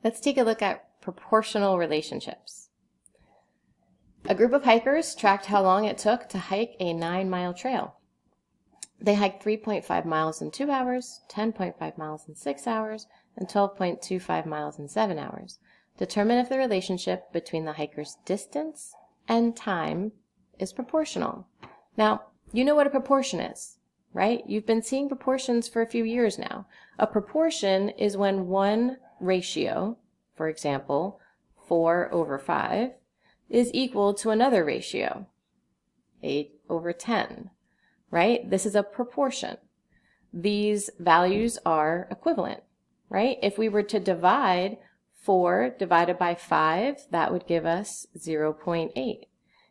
Let's take a look at proportional relationships. A group of hikers tracked how long it took to hike a 9-mile trail. They hiked 3.5 miles in 2 hours, 10.5 miles in 6 hours, and 12.25 miles in 7 hours. Determine if the relationship between the hiker's distance and time is proportional. Now, you know what a proportion is, right? You've been seeing proportions for a few years now. A proportion is when one ratio, for example, 4/5, is equal to another ratio, 8/10, right? This is a proportion. These values are equivalent, right? If we were to divide 4 divided by 5, that would give us 0.8.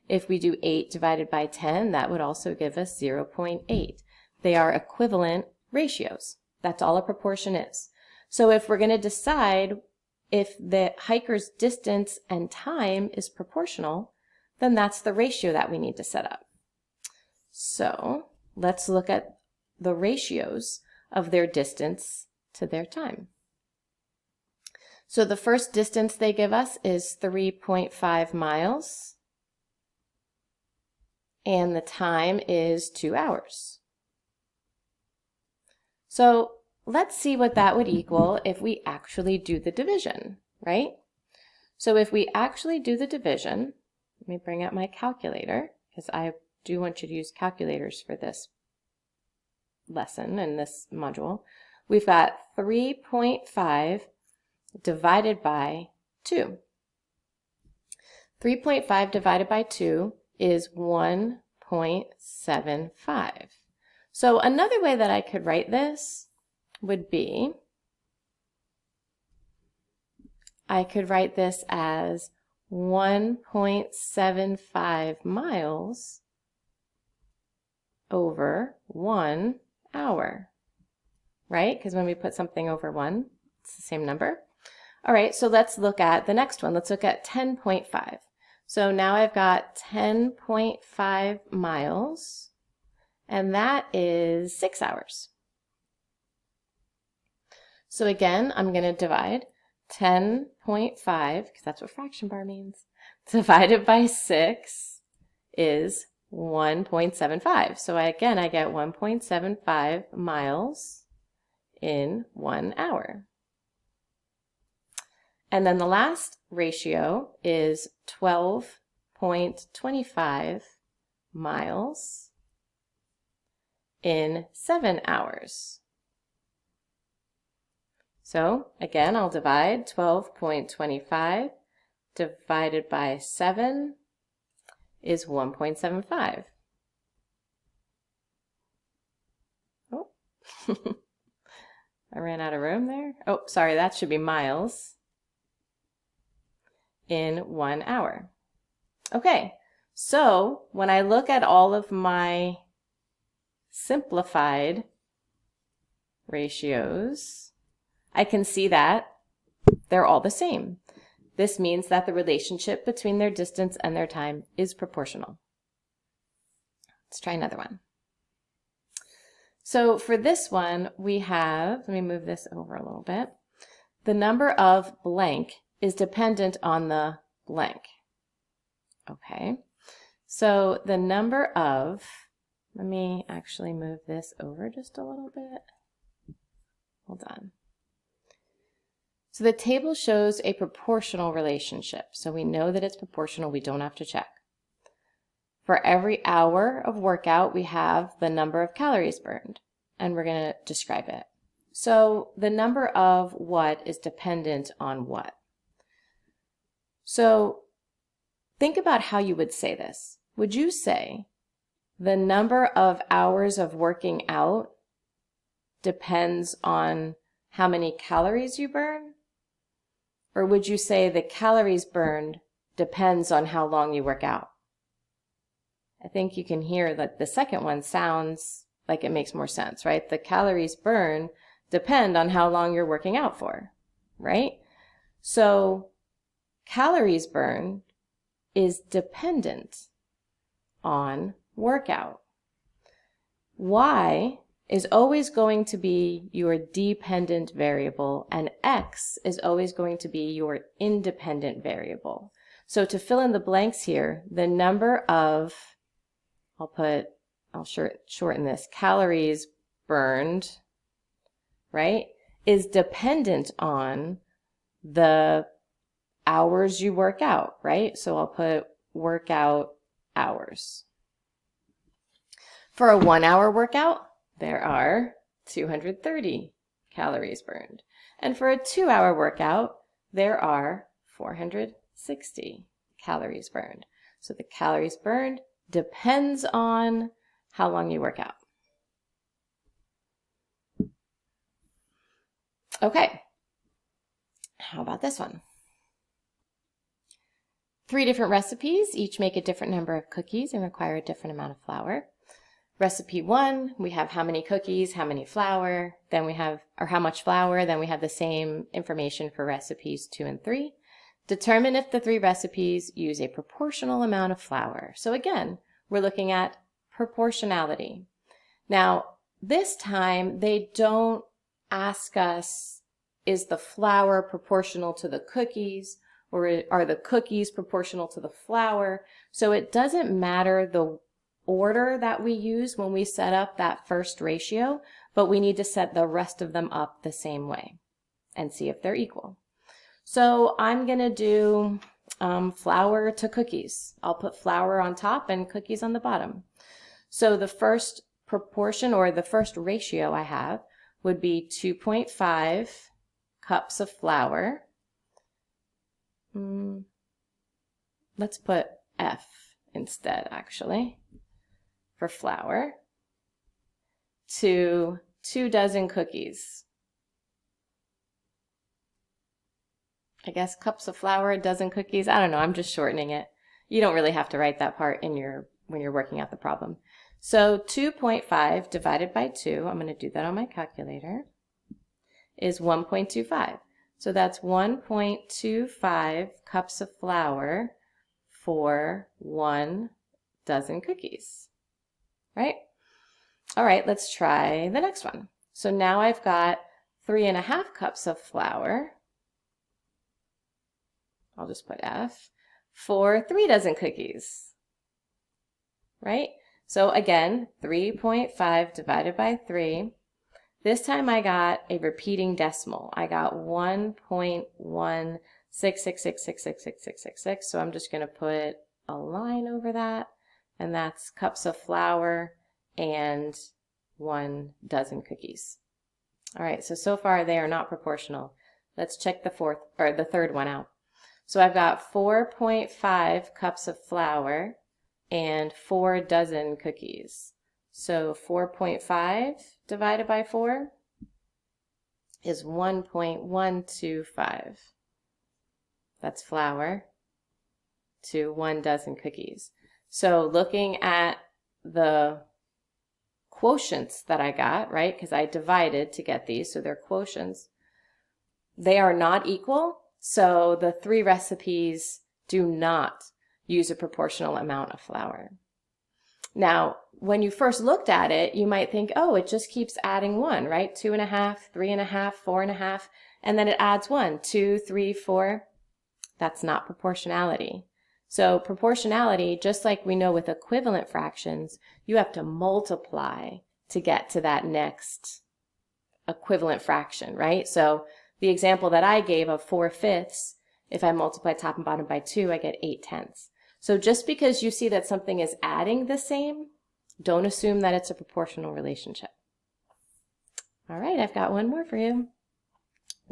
If we do 8 divided by 10, that would also give us 0.8. They are equivalent ratios. That's all a proportion is. So if we're going to decide if the hiker's distance and time is proportional, then that's the ratio that we need to set up. So let's look at the ratios of their distance to their time. So the first distance they give us is 3.5 miles, and the time is 2 hours. So let's see what that would equal if we actually do the division, right? So if we actually do the division, let me bring up my calculator, because I do want you to use calculators for this lesson and this module. We've got 3.5 divided by 2. 3.5 divided by 2 is 1.75. So another way that I could write this would be, I could write this as 1.75 miles over 1 hour, right? Because when we put something over 1, it's the same number. All right, so let's look at the next one. Let's look at 10.5. So now I've got 10.5 miles, and that is 6 hours. So again, I'm going to divide 10.5, because that's what fraction bar means, divided by 6 is 1.75. So again, I get 1.75 miles in 1 hour. And then the last ratio is 12.25 miles in 7 hours. So again, I'll divide 12.25 divided by 7 is 1.75. Oh, I ran out of room there. Oh, sorry, that should be miles in 1 hour. Okay, so when I look at all of my simplified ratios, I can see that they're all the same. This means that the relationship between their distance and their time is proportional. Let's try another one. So for this one, we have, let me move this over a little bit. The number of blank is dependent on the blank. Okay, so the number of, let me actually move this over just a little bit. Hold on. So the table shows a proportional relationship. So we know that it's proportional. We don't have to check. For every hour of workout, we have the number of calories burned, and we're going to describe it. So the number of what is dependent on what? So think about how you would say this. Would you say the number of hours of working out depends on how many calories you burn? Or would you say the calories burned depends on how long you work out? I think you can hear that the second one sounds like it makes more sense, right? The calories burned depend on how long you're working out for, right? So calories burned is dependent on workout. Why is always going to be your dependent variable, and x is always going to be your independent variable. So to fill in the blanks here, the number of, I'll shorten this, calories burned, right, is dependent on the hours you work out, right? So I'll put workout hours. For a 1 hour workout, there are 230 calories burned. And for a 2 hour workout, there are 460 calories burned. So the calories burned depends on how long you work out. Okay, how about this one? 3 different recipes, each make a different number of cookies and require a different amount of flour. Recipe 1, we have how many cookies, how many flour, then we have, or how much flour, then we have the same information for recipes 2 and 3. Determine if the 3 recipes use a proportional amount of flour. So again, we're looking at proportionality. Now, this time they don't ask us, is the flour proportional to the cookies, or are the cookies proportional to the flour? So it doesn't matter the order that we use when we set up that first ratio, but we need to set the rest of them up the same way and see if they're equal. So I'm going to do flour to cookies. I'll put flour on top and cookies on the bottom. So the first proportion, or the first ratio I have, would be 2.5 cups of flour. Let's put F instead, actually, for flour, to 2 dozen cookies. I guess cups of flour, a dozen cookies. I don't know, I'm just shortening it. You don't really have to write that part in when you're working out the problem. So 2.5 divided by 2, I'm going to do that on my calculator, is 1.25. So that's 1.25 cups of flour for 1 dozen cookies, right? All right, let's try the next one. So now I've got 3.5 cups of flour. I'll just put F for 3 dozen cookies, right? So again, 3.5 divided by 3. This time I got a repeating decimal. I got 1.16666666666. So I'm just going to put a line over that, and that's cups of flour and 1 dozen cookies. All right, so far they are not proportional. Let's check the third one out. So I've got 4.5 cups of flour and 4 dozen cookies. So 4.5 divided by 4 is 1.125. That's flour to 1 dozen cookies. So looking at the quotients that I got, right, because I divided to get these, so they're quotients, they are not equal. So the 3 recipes do not use a proportional amount of flour. Now, when you first looked at it, you might think, oh, it just keeps adding 1, right? 2.5, 3.5, 4.5, and then it adds 1, 2, 3, 4. That's not proportionality. So proportionality, just like we know with equivalent fractions, you have to multiply to get to that next equivalent fraction, right? So the example that I gave of 4/5, if I multiply top and bottom by 2, I get 8/10. So just because you see that something is adding the same, don't assume that it's a proportional relationship. All right, I've got one more for you.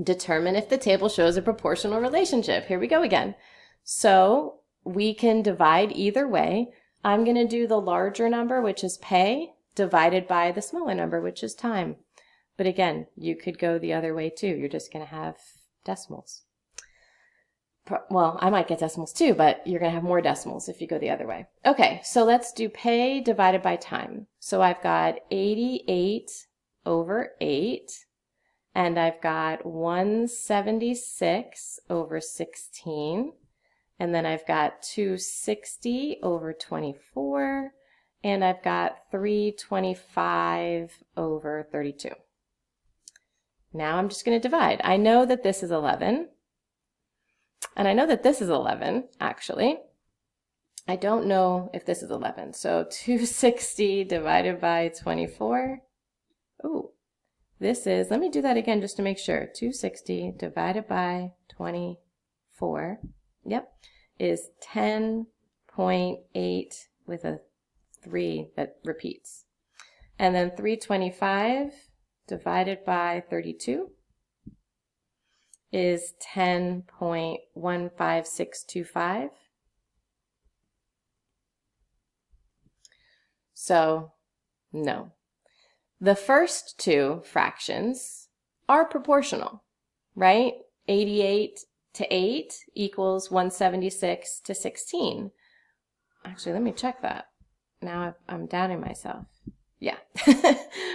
Determine if the table shows a proportional relationship. Here we go again. So we can divide either way. I'm going to do the larger number, which is pay, divided by the smaller number, which is time. But again, you could go the other way too. You're just going to have decimals. Well, I might get decimals too, but you're going to have more decimals if you go the other way. Okay, so let's do pay divided by time. So I've got 88/8, and I've got 176/16, and then I've got 260/24, and I've got 325 over 32. Now I'm just going to divide. I know that this is 11, and I know that this is 11, actually. I don't know if this is 11, so 260 divided by 24. Ooh, this is, let me do that again just to make sure. 260 divided by 24, yep, is 10.8 with a 3 that repeats. And then 325 divided by 32 is 10.15625. So, no. The first two fractions are proportional, right? 88 to 8 equals 176 to 16. Actually, let me check that. Now I'm doubting myself. Yeah.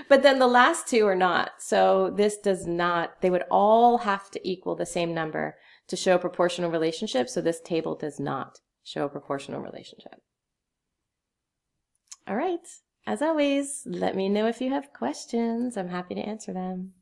But then the last two are not. So this does not, they would all have to equal the same number to show a proportional relationship. So this table does not show a proportional relationship. All right. As always, let me know if you have questions. I'm happy to answer them.